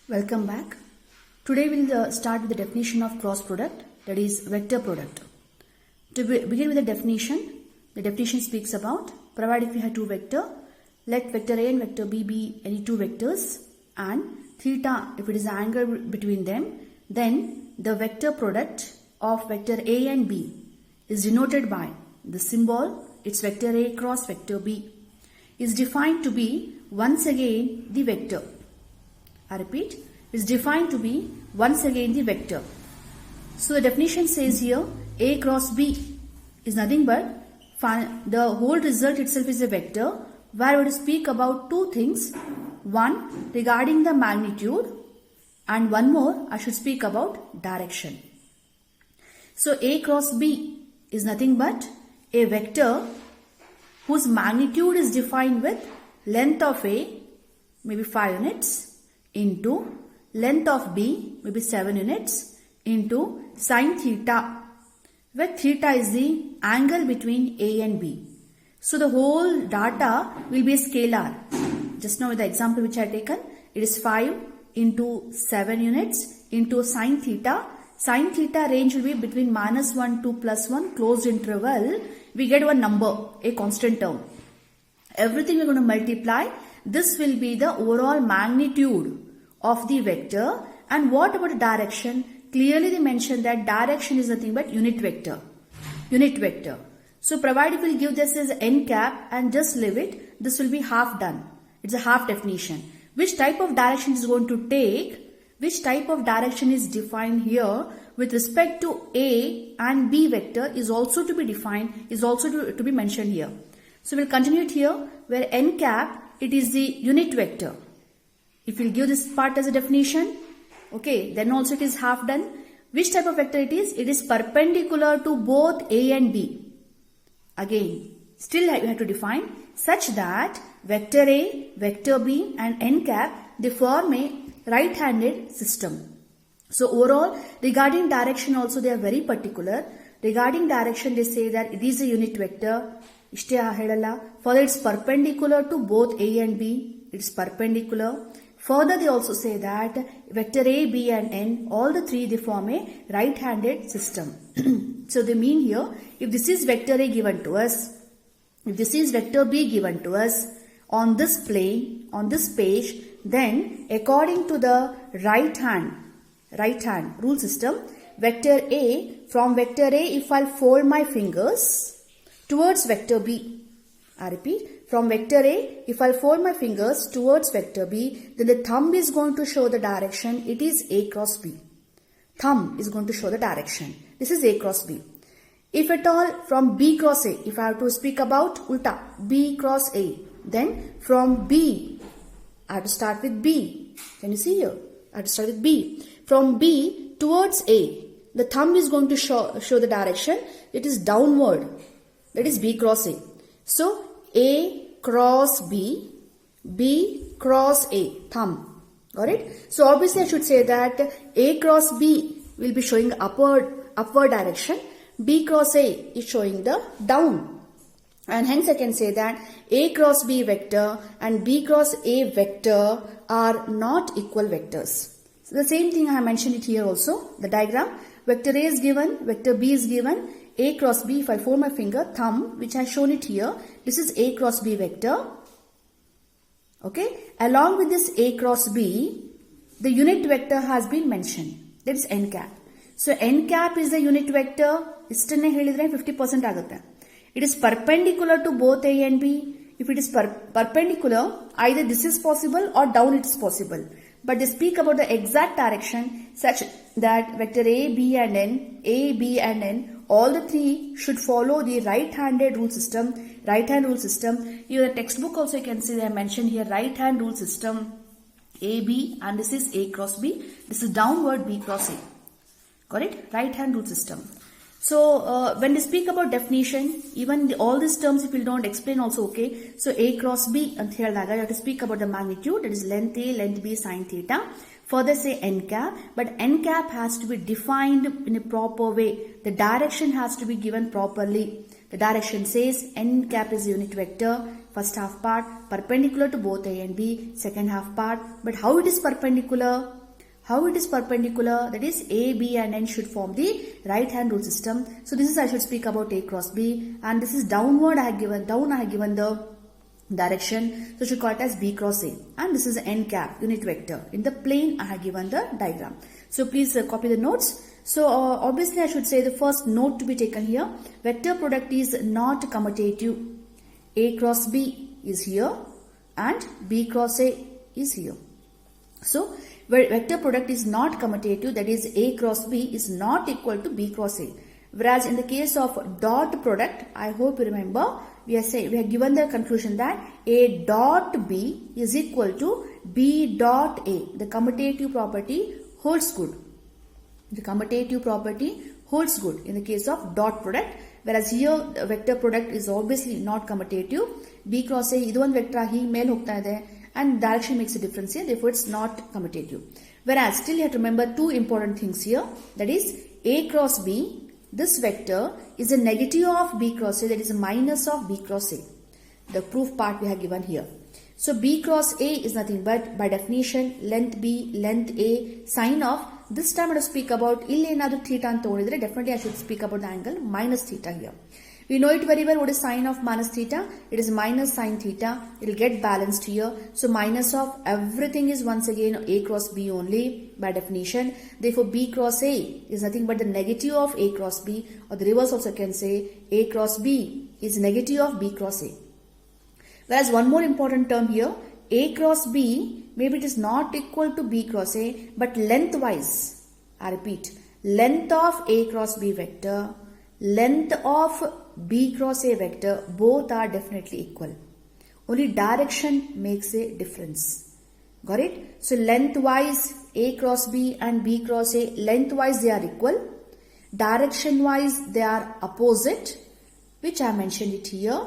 Welcome back. Today we'll start with the definition of cross product, that is vector product. To begin with the definition speaks about, provided if we have two vector, let vector A and vector B be any two vectors, and theta if it is the angle between them, then the vector product of vector A and B is denoted by the symbol, it's vector A cross vector B, is defined to be once again the vector. I repeat, is defined to be once again the vector. So the definition says here A cross B is nothing but the whole result itself is a vector where we will speak about two things. One regarding the magnitude and one more I should speak about direction. So A cross B is nothing but a vector whose magnitude is defined with length of A maybe 5 units into length of B maybe 7 units into sine theta, where theta is the angle between A and B. So the whole data will be a scalar. Just now with the example which I have taken, it is 5 into 7 units into sine theta. Sine theta range will be between -1 to +1 closed interval. We get one number, a constant term. Everything we are going to multiply. This will be the overall magnitude of the vector. And what about the direction? Clearly they mentioned that direction is nothing but unit vector. Unit vector. So provided we will give this as n cap and just leave it, this will be half done. It's a half definition. Which type of direction is going to take? Which type of direction is defined here with respect to A and B vector is also to be defined, is also to be mentioned here. So we'll continue it here where n cap, it is the unit vector. If we'll give this part as a definition, okay, then also it is half done. Which type of vector it is? It is perpendicular to both A and B. Again, still you have to define such that vector A, vector B and n cap, they form a right-handed system. So overall, regarding direction also they are very particular. Regarding direction they say that it is a unit vector. Further it's perpendicular to both A and B. It's perpendicular. Further they also say that vector A, B and N, all the three they form a right-handed system. So they mean here, if this is vector A given to us, if this is vector B given to us on this plane, on this page, then according to the right hand rule system, vector A, from vector A if I'll fold my fingers towards vector B, I repeat, from vector A, if I'll fold my fingers towards vector B, then the thumb is going to show the direction. It is A cross B. Thumb is going to show the direction. This is A cross B. If at all from B cross A, if I have to speak about ulta, B cross A, then from B, I have to start with B. Can you see here? I have to start with B. From B towards A, the thumb is going to show the direction. It is downward. That is B cross A. So, A cross B, B cross A, thumb. Got it? So obviously I should say that A cross B will be showing upward direction. B cross A is showing the down. And hence I can say that A cross B vector and B cross A vector are not equal vectors. So the same thing I have mentioned it here also. The diagram, vector A is given, vector B is given. A cross B, if I fold my finger, thumb, which I have shown it here, this is A cross B vector. Okay. Along with this A cross B, the unit vector has been mentioned. That is n cap. So n cap is the unit vector. Istenne helidre 50% agutte. It is perpendicular to both A and B. If it is perpendicular, either this is possible or down it is possible. But they speak about the exact direction such that vector A, B and N, A, B and N, all the three should follow the right-handed rule system. Right-hand rule system. Your textbook also you can see they are mentioned here right-hand rule system A, B and this is A cross B. This is downward B cross A. Got it? Right-hand rule system. So when they speak about definition, even all these terms if you don't explain also okay. So A cross B and here you have to speak about the magnitude, that is length A, length B, sine theta. Further say n cap, but n cap has to be defined in a proper way. The direction has to be given properly. The direction says n cap is unit vector, first half part perpendicular to both A and B, second half part. But how it is perpendicular? How it is perpendicular? That is A, B and N should form the right hand rule system. So this is I should speak about A cross B, and this is downward I have given, down I have given the direction, so I should call it as B cross A, and this is N cap unit vector. In the plane I have given the diagram. So please copy the notes. So obviously I should say the first note to be taken here, vector product is not commutative. A cross B is here and B cross A is here. So where vector product is not commutative, that is A cross B is not equal to B cross A. Whereas in the case of dot product, I hope you remember, we have given the conclusion that A dot B is equal to B dot A. The commutative property holds good. The commutative property holds good in the case of dot product. Whereas here the vector product is obviously not commutative. B cross A, idu one vector hi male hogta ide, and direction makes a difference here, therefore it's not commutative. Whereas still you have to remember two important things here, that is A cross B, this vector is a negative of B cross A, that is a minus of B cross A. The proof part we have given here. So B cross A is nothing but by definition length B, length A, sine of, this time I have to speak about illi enadu theta anta togondidre, definitely I should speak about the angle minus theta here. We know it very well, what is sine of minus theta? It is minus sine theta. It will get balanced here. So minus of everything is once again A cross B only by definition. Therefore B cross A is nothing but the negative of A cross B, or the reverse also can say A cross B is negative of B cross A. Whereas one more important term here, A cross B, maybe it is not equal to B cross A, but lengthwise, I repeat, length of A cross B vector, length of B cross A vector, both are definitely equal. Only direction makes a difference. Got it? So lengthwise A cross B and B cross A, lengthwise they are equal. Direction wise they are opposite, which I mentioned it here,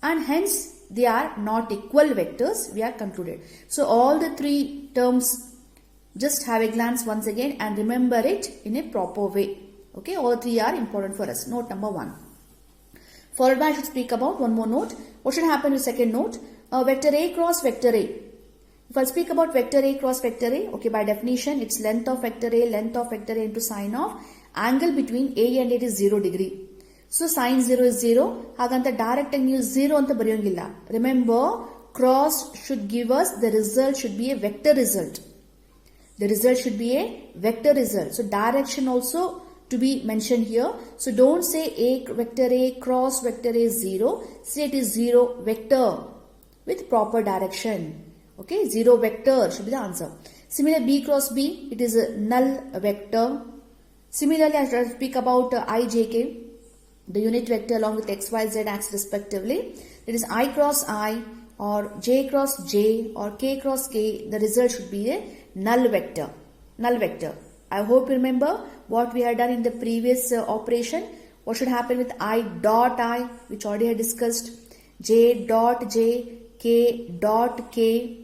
and hence they are not equal vectors, we are concluded. So all the three terms, just have a glance once again and remember it in a proper way. Okay, all three are important for us. Note number 1. Followed by I should speak about one more note. What should happen with second note? Vector A cross vector A. If I speak about vector A cross vector A, okay, by definition it's length of vector A into sine of angle between A and it is 0 degree. So sine 0 is 0. Haganta direct angle 0 anta bariyongilla. Remember, cross should give us, the result should be a vector result. The result should be a vector result. So direction also to be mentioned here. So don't say A vector A cross vector A 0. Say it is 0 vector with proper direction. Okay, 0 vector should be the answer. Similarly, B cross B, it is a null vector. Similarly, I shall speak about IJK, the unit vector along with x, y, z axis respectively. That is I cross I or J cross J or K cross K. The result should be a null vector. Null vector. I hope you remember what we had done in the previous operation. What should happen with I dot I, which already I discussed. J dot J, K dot K.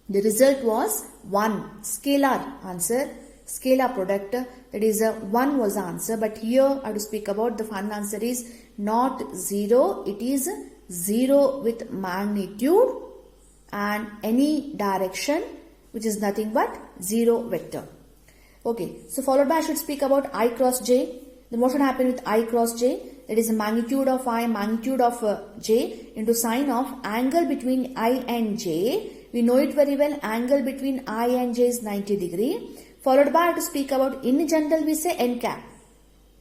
The result was 1. Scalar answer. Scalar product. That is 1 was the answer. But here I have to speak about the final answer is not 0. It is 0 with magnitude and any direction, which is nothing but 0 vector. Okay, so followed by I should speak about I cross J. Then what should happen with I cross J? That is the magnitude of I, magnitude of J into sine of angle between I and J. We know it very well, angle between I and J is 90 degree. Followed by I have to speak about, in general we say n cap.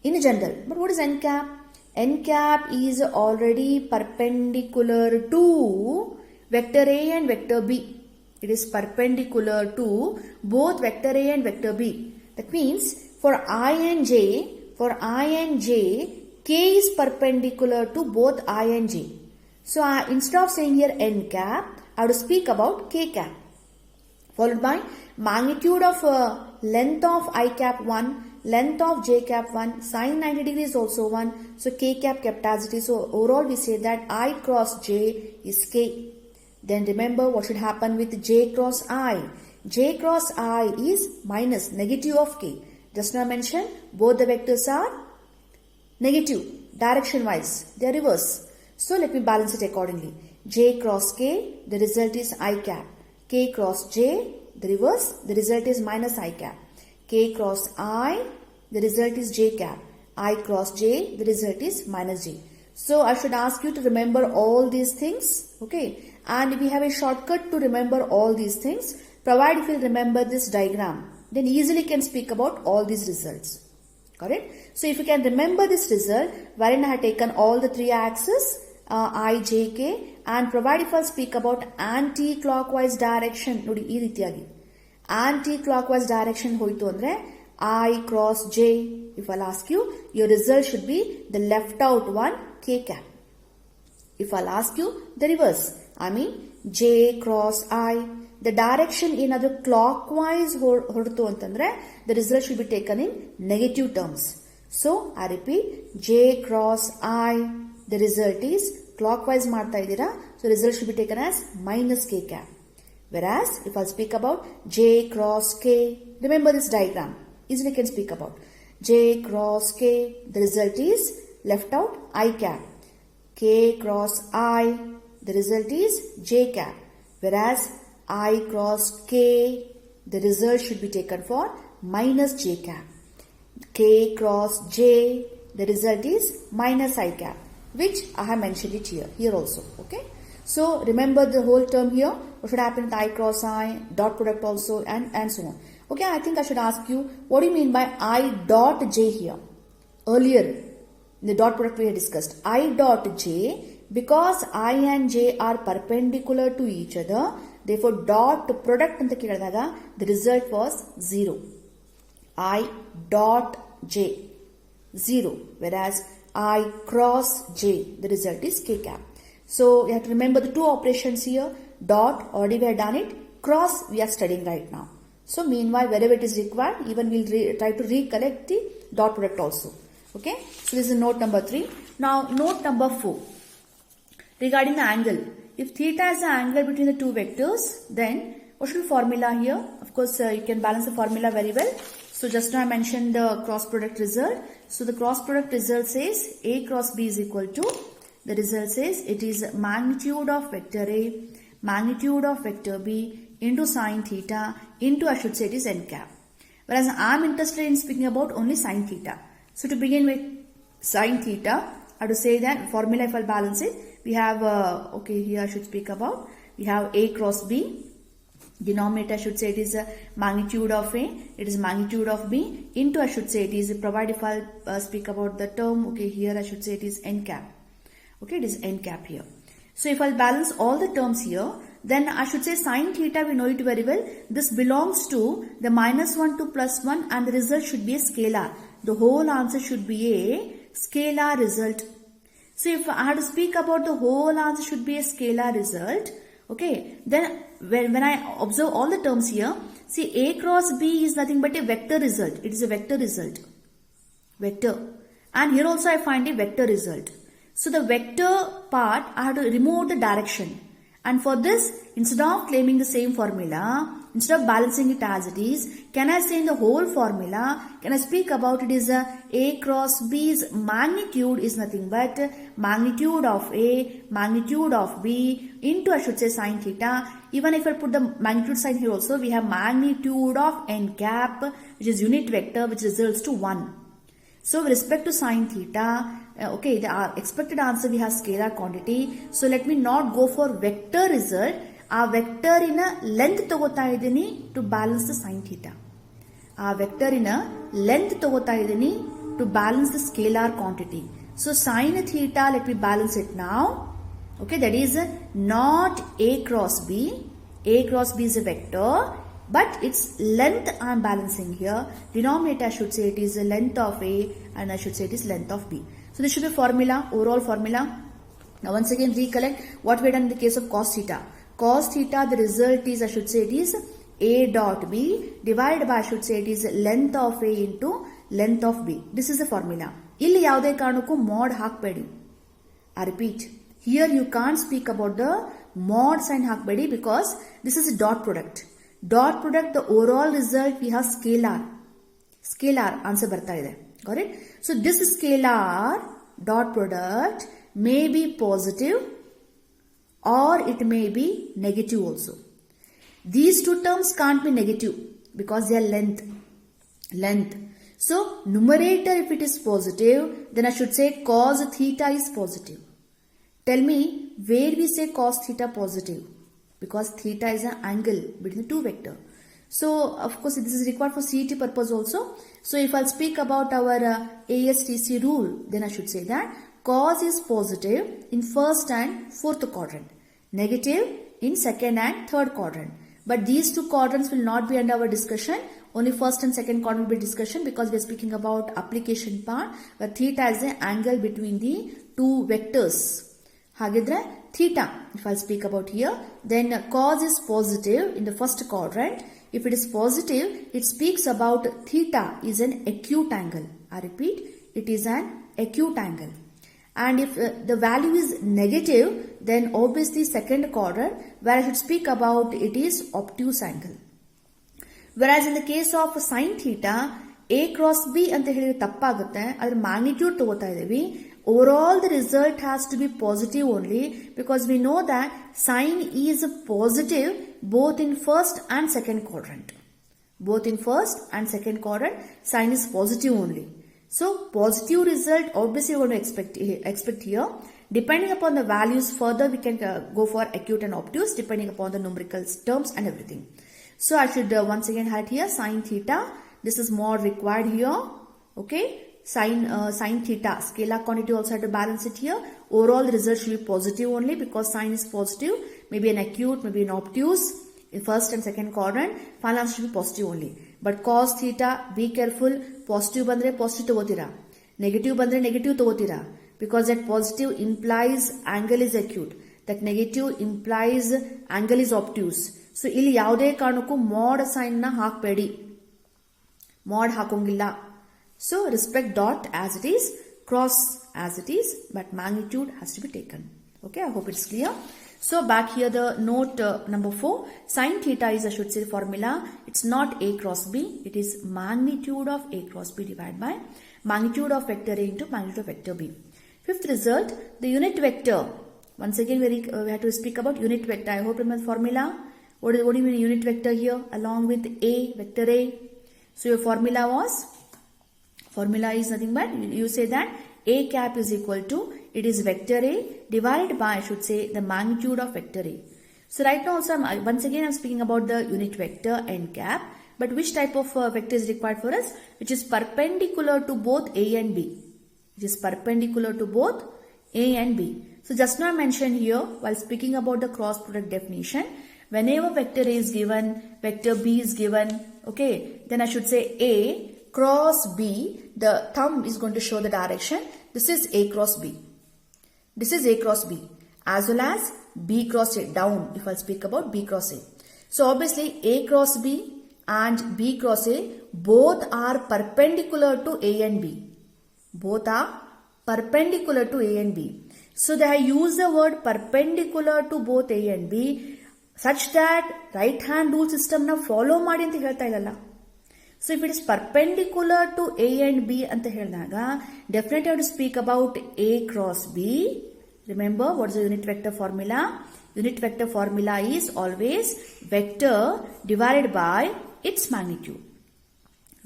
In general, but what is n cap? N cap is already perpendicular to vector A and vector B. It is perpendicular to both vector A and vector B. That means for I and J, K is perpendicular to both I and J. So instead of saying here n cap, I have to speak about k cap. Followed by magnitude of length of I cap 1, length of j cap 1, sine 90 degree is also 1. So k cap capacity. So overall we say that I cross j is k. Then remember what should happen with j cross I. J cross I is minus, negative of k. Just now I mentioned both the vectors are negative, direction wise, they are reverse. So let me balance it accordingly. J cross k, the result is I cap. K cross j, the reverse, the result is minus I cap. K cross I, the result is J cap. I cross J, the result is minus J. So I should ask you to remember all these things, okay? And we have a shortcut to remember all these things. Provided if you remember this diagram, then easily can speak about all these results. Correct? So if you can remember this result, wherein I have taken all the three axes, I, J, K, and provide if I speak about anti-clockwise direction, nodi ee ರೀತಿಯಾಗಿ anti-clockwise direction ಹೋಯಿತು ಅಂದ್ರೆ I cross J. If I'll ask you, your result should be the left out one, K cap. If I'll ask you the reverse, I mean J cross I, the direction ಏನಾದರೂ clockwise ಹೊರತು ಅಂತಂದ್ರೆ the result should be taken in negative terms. So I repeat, J cross I, the result is clockwise ಮಾಡ್ತಾ ಇದ್ದೀರಾ, so result should be taken as minus K cap. Whereas if I speak about J cross K, remember this diagram, easily can speak about J cross K, the result is left out I cap. K cross I, the result is J cap. Whereas I cross K, the result should be taken for minus J cap. K cross J, the result is minus I cap, which I have mentioned it here also, okay? So remember the whole term here. What should happen with I cross I, dot product also, and so on. Okay, I think I should ask you, what do you mean by I dot J here? Earlier, in the dot product we had discussed, I dot J, because I and J are perpendicular to each other, therefore dot product anta keladaga the result was 0. I dot J, 0. Whereas I cross J, the result is K cap. So you have to remember the two operations here. Dot, already we have done it. Cross, we are studying right now. So meanwhile, wherever it is required, even we'll try to recollect the dot product also. Okay. So this is note number 3. Now note number 4. Regarding the angle. If theta is the angle between the two vectors, then what should be the formula here? Of course, you can balance the formula very well. So just now I mentioned the cross product result. So the cross product result says A cross B is equal to, the result says it is magnitude of vector A, magnitude of vector B into sine theta into, I should say, it is n cap. Whereas I am interested in speaking about only sine theta. So to begin with sine theta, I have to say that formula, if I balance it, we have, okay, here I should speak about, we have A cross B. Denominator, I should say it is magnitude of A, it is magnitude of B into, I should say it is, provided if I speak about the term, okay, here I should say it is n cap. Okay, it is n cap here. So if I'll balance all the terms here, then I should say sine theta, we know it very well. This belongs to the -1 to +1 and the result should be a scalar. The whole answer should be a scalar result. So if I had to speak about the whole answer should be a scalar result, okay, then when I observe all the terms here, see A cross B is nothing but a vector result. It is a vector result. Vector. And here also I find a vector result. So the vector part, I have to remove the direction. And for this, instead of claiming the same formula, instead of balancing it as it is, can I say in the whole formula, can I speak about it is A cross B's magnitude is nothing but magnitude of A, magnitude of B into, I should say, sine theta. Even if I put the magnitude sign here also, we have magnitude of n cap, which is unit vector, which results to 1. So with respect to sine theta, okay, the expected answer we have scalar quantity. So let me not go for vector result. Our vector in a length togota idini to balance the sine theta. Our vector in a length togota idini to balance the scalar quantity. So sine theta, let me balance it now. Okay, that is not A cross B. A cross B is a vector, but its length I am balancing here. Denominator, I should say it is the length of A and I should say it is length of B. So this should be formula, overall formula. Now once again recollect what we had done in the case of cos theta. Cos theta, the result is, I should say it is A dot B divided by, I should say it is length of A into length of B. This is the formula. Illi yavade karanakku mod hakbedi. I repeat, here you can't speak about the mod sign hakbedi because this is a dot product. Dot product, the overall result we have scalar. Scalar answer barta ide. Got it? So this scalar dot product may be positive or it may be negative also. These two terms can't be negative because they are length. So numerator, if it is positive, then I should say cos theta is positive. Tell me where we say cos theta positive, because theta is an angle between the two vector. So of course this is required for CET purpose also. So if I'll speak about our ASTC rule, then I should say that cos is positive in first and fourth quadrant, negative in second and third quadrant. But these two quadrants will not be under our discussion. Only first and second quadrant will be discussion, because we are speaking about application part where theta is the angle between the two vectors. Hagidre theta, if I speak about here, then cos is positive in the first quadrant. If it is positive, it speaks about theta is an acute angle. I repeat, it is an acute angle. And if the value is negative, then obviously second quadrant, where I should speak about it is obtuse angle. Whereas in the case of sin theta, a cross b ಅಂತ ಹೇಳಿದ್ರೆ ತಪ್ಪಾಗುತ್ತೆ. ಅದರ magnitude ತಗೋತಾ ಇದ್ದೀವಿ. Overall the result has to be positive only, because we know that sin is positive both in first and second quadrant. Both in first and second quadrant, sin is positive only. So positive result obviously we're going to expect here. Depending upon the values, further we can go for acute and obtuse depending upon the numerical terms and everything. So I should once again highlight here sin theta. This is more required here. Okay, sin theta, scalar quantity also have to balance it here. Overall the result should be positive only, because sin is positive, maybe an acute, maybe an obtuse in first and second quadrant. Final answer should be positive only. But cos theta, be careful. Positive bandre positive togotira, negative bandre negative togotira, because that positive implies angle is acute, that negative implies angle is obtuse. So ಇಲ್ಲಿ ಯಾವುದೇ ಕಾರಣಕ್ಕೂ mod sign ನ ಹಾಕಬೇಡಿ, mod ಹಾಕೋಂಗಿಲ್ಲ. So respect dot as it is, cross as it is, but magnitude has to be taken. Okay, I hope it's clear. So back here the note number 4, sin theta is, I should say, formula. It's not a cross b, it is magnitude of a cross b divided by magnitude of vector a into magnitude of vector b. Fifth result, the unit vector. Once again we have to speak about unit vector. I hope you remember formula. What do you mean unit vector here along with a, vector a? So your formula is nothing but, you say that a cap is equal to, it is vector a divided by, I should say, the magnitude of vector a. So right now also once again I'm speaking about the unit vector n cap, but which type of vector is required for us? Which is perpendicular to both a and b. Which is perpendicular to both a and b. So just now I mentioned here while speaking about the cross product definition, whenever vector a is given, vector b is given, okay, then I should say a cross b, the thumb is going to show the direction. This is a cross b. This is a cross b, as well as b cross a, down if I speak about b cross a. So obviously a cross b and b cross a both are perpendicular to a and b. Both are perpendicular to a and b. So they have used the word perpendicular to both a and b such that right hand rule system na follow ಮಾಡಿ ಅಂತ ಹೇಳ್ತಾ ಇಲ್ಲಲ್ಲ. So if it is perpendicular to a and b ಅಂತ ಹೇಳಿದಾಗ definitely have to speak about a cross b. Remember what is the unit vector formula? Unit vector formula is always vector divided by its magnitude.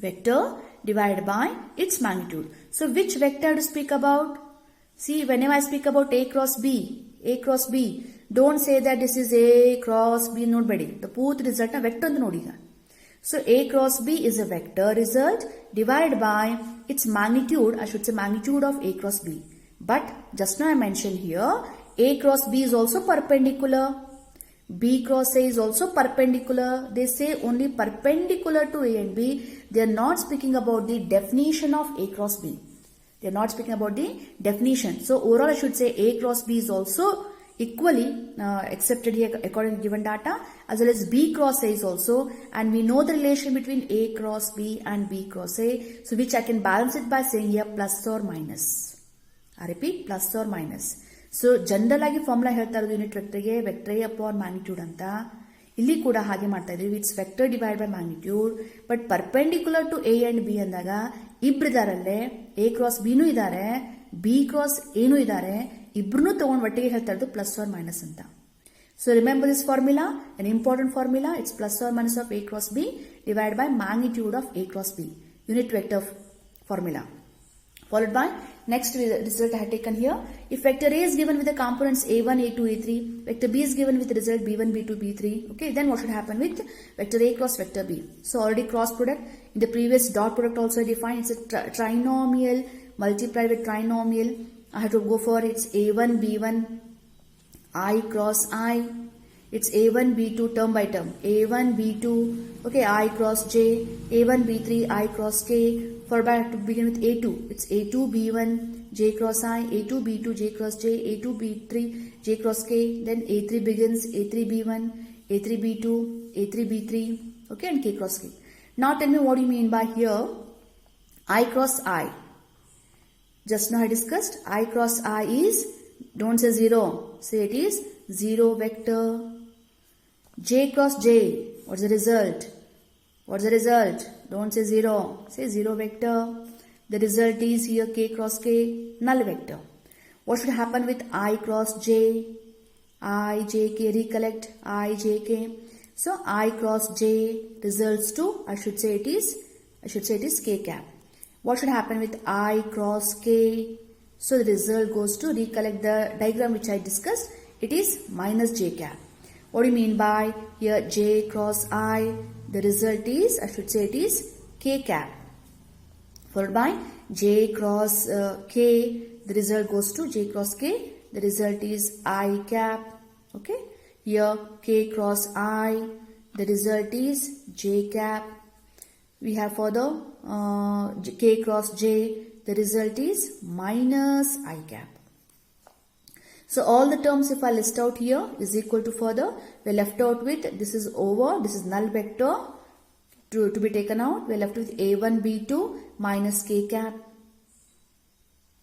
Vector divided by its magnitude. So which vector to speak about? See, whenever I speak about a cross b, don't say that this is a cross b, nobody. The pooth result na vector anta nodi. So a cross b is a vector result divided by its magnitude, I should say magnitude of a cross b. But just now I mentioned here, a cross b is also perpendicular, b cross a is also perpendicular. They say only perpendicular to a and b. They are not speaking about the definition of a cross b. They are not speaking about the definition. So overall I should say a cross b is also equally accepted here according to given data, as well as b cross a is also, and we know the relation between a cross b and b cross a, so which I can balance it by saying here plus or minus. I repeat, plus or minus. So general agi formula ಹೇಳ್ತಾ ಇರೋದು unit ವೆಕ್ಟರ್ಗೆ vector a upon magnitude ಅಂತ. ಇಲ್ಲಿ ಕೂಡ ಹಾಗೆ ಮಾಡ್ತಾ ಇದೀವಿ, it's vector divide by magnitude. But perpendicular to a and b ಅಂದಾಗ ಇಬ್ಬರಿದಾರಲ್ಲೇ, a ಕ್ರಾಸ್ b ನೂ ಇದ್ದಾರೆ, b ಕ್ರಾಸ್ a ನೂ ಇದ್ದಾರೆ, ಇಬ್ರು ತಗೊಂಡು ಒಟ್ಟಿಗೆ ಹೇಳ್ತಾ ಇರೋದು ಪ್ಲಸ್ ಆರ್ ಮೈನಸ್ ಅಂತ. So remember this formula, an important formula, it's plus or minus of A cross B divided by magnitude of A cross B, unit vector formula. Followed by next result I have taken here. If vector A is given with the components A1, A2, A3, vector B is given with the result B1, B2, B3. Okay, then what should happen with vector A cross vector B? So already cross product. In the previous dot product also I defined it's a trinomial multiplied with trinomial. I have to go for its A1, B1, I cross I. It's A1, B2 term by term. A1, B2, okay, I cross J. A1, B3, I cross K. For back to begin with A2. It's A2, B1, J cross I. A2, B2, J cross J. A2, B3, J cross K. Then A3 begins A3, B1, A3, B2, A3, B3, okay, and K cross K. Now tell me what you mean by here. I cross I. Just now I discussed I cross I is, don't say 0, say it is 0 vector. J cross J, what's the result? What's the result? Don't say 0, say 0 vector. The result is here K cross K, null vector. What should happen with I cross J? I, J, K, recollect, I, J, K. So I cross J results to, I should say it is K cap. What should happen with I cross K? So the result goes to, recollect the diagram which I discussed, it is minus J cap. What do you mean by here J cross I? The result is, I should say it is K cap. Followed by J cross K, the result goes to J cross K, the result is I cap. Okay, here K cross I, the result is J cap. We have further K cross J, the result is minus I cap. So all the terms if I list out here is equal to further, we are left out with, this is over, this is null vector to be taken out, we are left with A1, B2 minus K cap.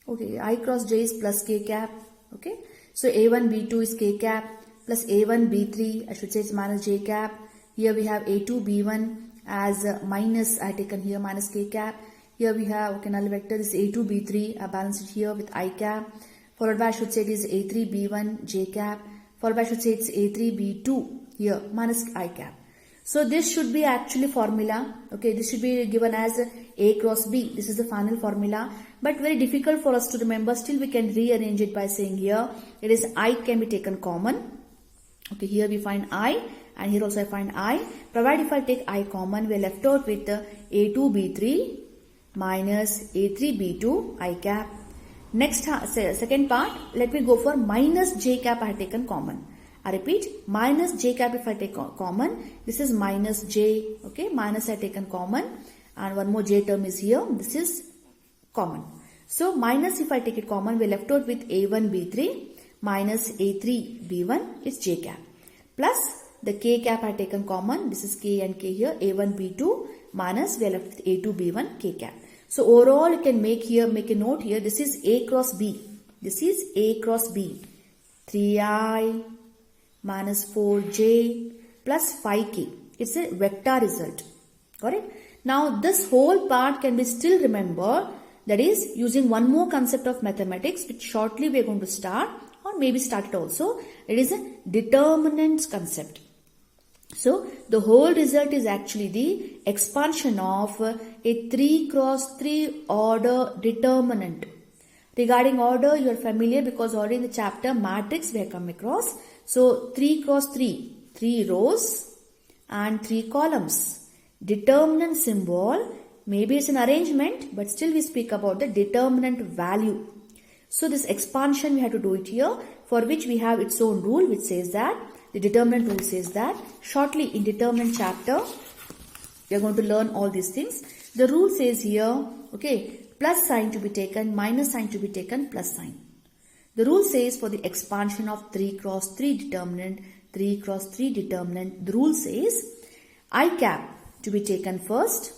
Okay, I cross J is plus K cap. Okay, so A1, B2 is K cap plus A1, B3, I should say it's minus J cap. Here we have A2, B1 as minus, I taken here minus K cap. Here we have, okay, null vector, this is A2, B3, I balance it here with I cap. Followed by I should say it is A3, B1, J cap. Followed by I should say it's A3, B2 here minus I cap. So this should be actually formula. Okay, this should be given as A cross B. This is the final formula. But very difficult for us to remember. Still we can rearrange it by saying here it is I can be taken common. Okay, here we find I and here also I find I. Provided if I take I common, we are left out with A2, B3 minus A3, B2 I cap. Next, second part, let me go for minus J cap I have taken common. I repeat, minus J cap if I take common, this is minus J, okay, minus I taken common and one more J term is here, this is common. So minus if I take it common, we are left out with A1, B3 minus A3, B1 is J cap. Plus the K cap I have taken common, this is K and K here, A1, B2 minus we are left with A2, B1, K cap. So overall you can make a note here, this is A cross B. This is A cross B. 3I minus 4J plus 5K. It's a vector result. Got it? Now this whole part can be still remembered, that is using one more concept of mathematics which shortly we are going to start or maybe start it also. It is a determinants concept. So the whole result is actually the expansion of a 3 cross 3 order determinant. Regarding order, you are familiar because already in the chapter matrix we have come across. So 3 cross 3, 3 rows and 3 columns. Determinant symbol, maybe it's an arrangement, but still we speak about the determinant value. So this expansion we have to do it here, for which we have its own rule which says that, the determinant rule says that, shortly in determinant chapter, we are going to learn all these things. The rule says here, okay, plus sign to be taken, minus sign to be taken, plus sign. The rule says for the expansion of 3 cross 3 determinant, 3 cross 3 determinant, the rule says I cap to be taken first,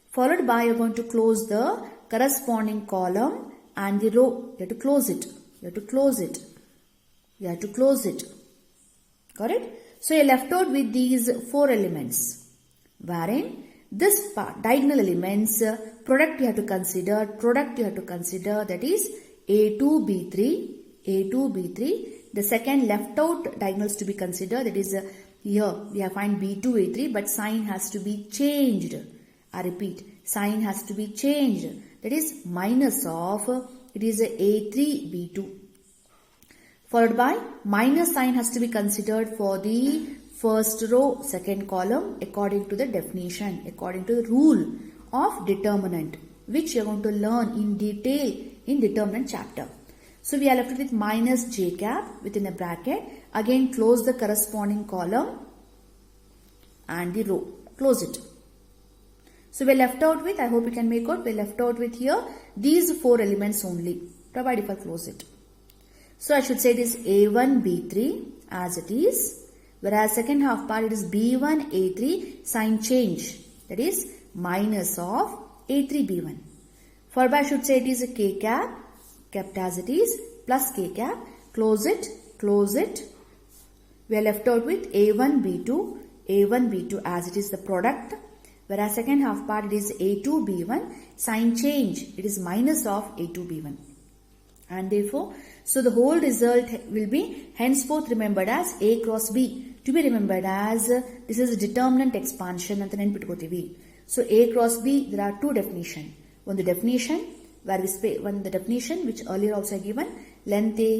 followed by you are going to close the corresponding column and the row. You have to close it. You have to close it. You have to close it. Got it? So you are left out with these 4 elements, wherein this part, diagonal elements, product you have to consider, that is A2, B3, the second left out diagonals to be considered, that is here we have find B2, A3, but sign has to be changed. I repeat, sign has to be changed. That is minus of, it is A3, B2. Followed by minus sign has to be considered for the first row, second column according to the definition, according to the rule of determinant, which you are going to learn in detail in determinant chapter. So we are left with minus j cap within a bracket. Again close the corresponding column and the row. Close it. So we are left out with, I hope you can make out, we are left out with here these 4 elements only, provided if I close it. So I should say it is A1, B3 as it is, whereas second half part it is B1, A3, sign change, that is minus of A3, B1. Followed by I should say it is a K cap, kept as it is, plus K cap, close it, close it. We are left out with A1, B2, A1, B2 as it is the product, whereas second half part it is A2, B1, sign change, it is minus of A2, B1. And therefore, so the whole result will be henceforth remembered as A cross B, to be remembered as this is a determinant expansion ಅಂತ ನೆನಪಿಟ್ಕೋತೀವಿ. So A cross B, there are two definitions. One the definition where we one the definition which earlier also given, length A,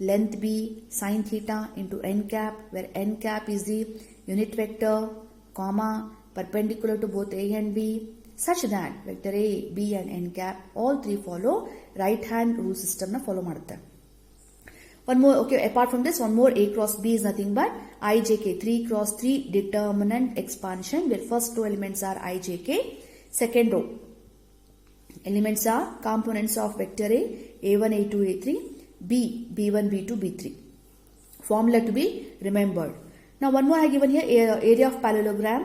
length B, sine theta into n cap, where n cap is the unit vector, comma, perpendicular to both A and B, such that vector A, B and n cap all three follow right hand rule system na follow ಮಾಡುತ್ತೆ. One more, okay, apart from this, one more A cross B is nothing but IJK, 3 cross 3 determinant expansion, where first two elements are IJK, second row elements are components of vector A, A1, A2, A3, B, B1, B2, B3. Formula to be remembered. Now one more I have given here, area of parallelogram.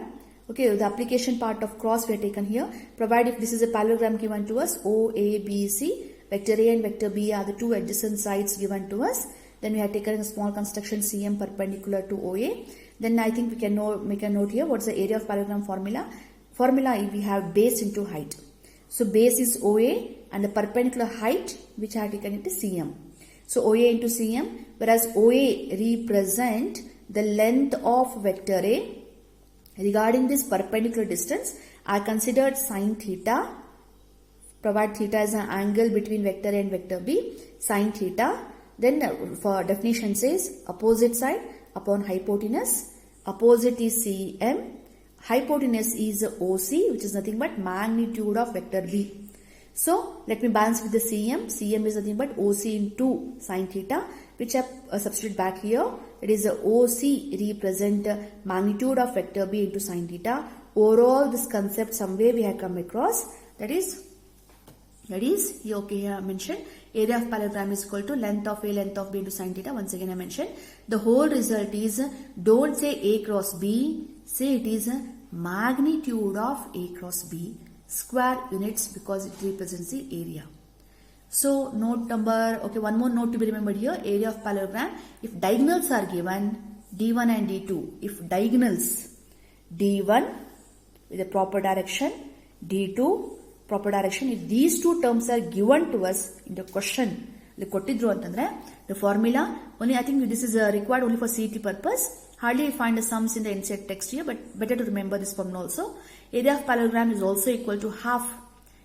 Okay, the application part of cross we have taken here. Provide if this is a parallelogram given to us, O, A, B, C. Vector A and vector B are the two adjacent sides given to us. Then we have taken a small construction CM perpendicular to OA. Then I think we can make a note here. What's the area of parallelogram formula? Formula we have base into height. So base is OA and the perpendicular height which I have taken it is CM. So OA into CM, whereas OA represent the length of vector A. Regarding this perpendicular distance, I considered sine theta. Provide theta as an angle between vector A and vector B, sine theta. Then for definition says opposite side upon hypotenuse. Opposite is CM. Hypotenuse is OC, which is nothing but magnitude of vector B. So let me balance with the CM. CM is nothing but OC into sine theta, which I substitute back here. It is OC represent magnitude of vector B into sine theta. Overall, this concept somewhere we have come across. That is here, okay, here I mentioned area of parallelogram is equal to length of A, length of B into sine theta. Once again I mentioned the whole result is, don't say A cross B, say it is magnitude of A cross B square units, because it represents the area. So note number, okay, one more note to be remembered here, area of parallelogram. If diagonals are given D1 and D2, if diagonals D1 with a proper direction, D2 proper direction, if these two terms are given to us in the question, the formula, only I think this is required only for CET purpose. Hardly find the sums in the inside text here, but better to remember this formula also. Area of parallelogram is also equal to half.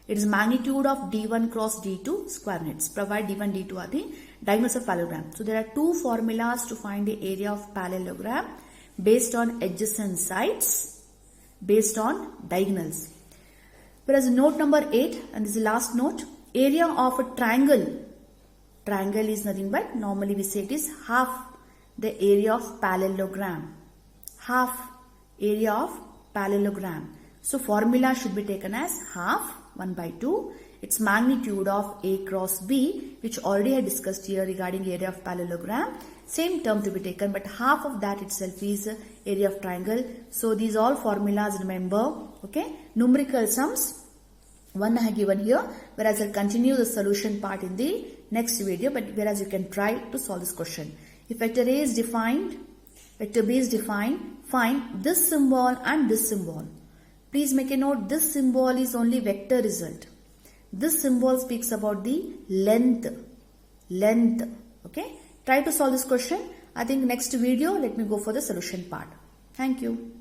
It is magnitude of D1 cross D2 square units. Provide D1, D2 are the diagonals of parallelogram. So there are two formulas to find the area of parallelogram based on adjacent sides, based on diagonals. Whereas note number 8, and this is the last note, area of a triangle. Triangle is nothing but, normally we say it is half the area of parallelogram. Half area of parallelogram. So formula should be taken as half 1 by 2. Its magnitude of A cross B, which already I discussed here regarding area of parallelogram. Same term to be taken, but half of that itself is area of triangle. So these all formulas, remember, okay. Numerical sums, one I have given here, whereas I'll continue the solution part in the next video, but whereas you can try to solve this question. If vector A is defined, vector B is defined, find this symbol and this symbol. Please make a note, this symbol is only vector result. This symbol speaks about the length, okay. Try to solve this question. I think next video, let me go for the solution part. Thank you.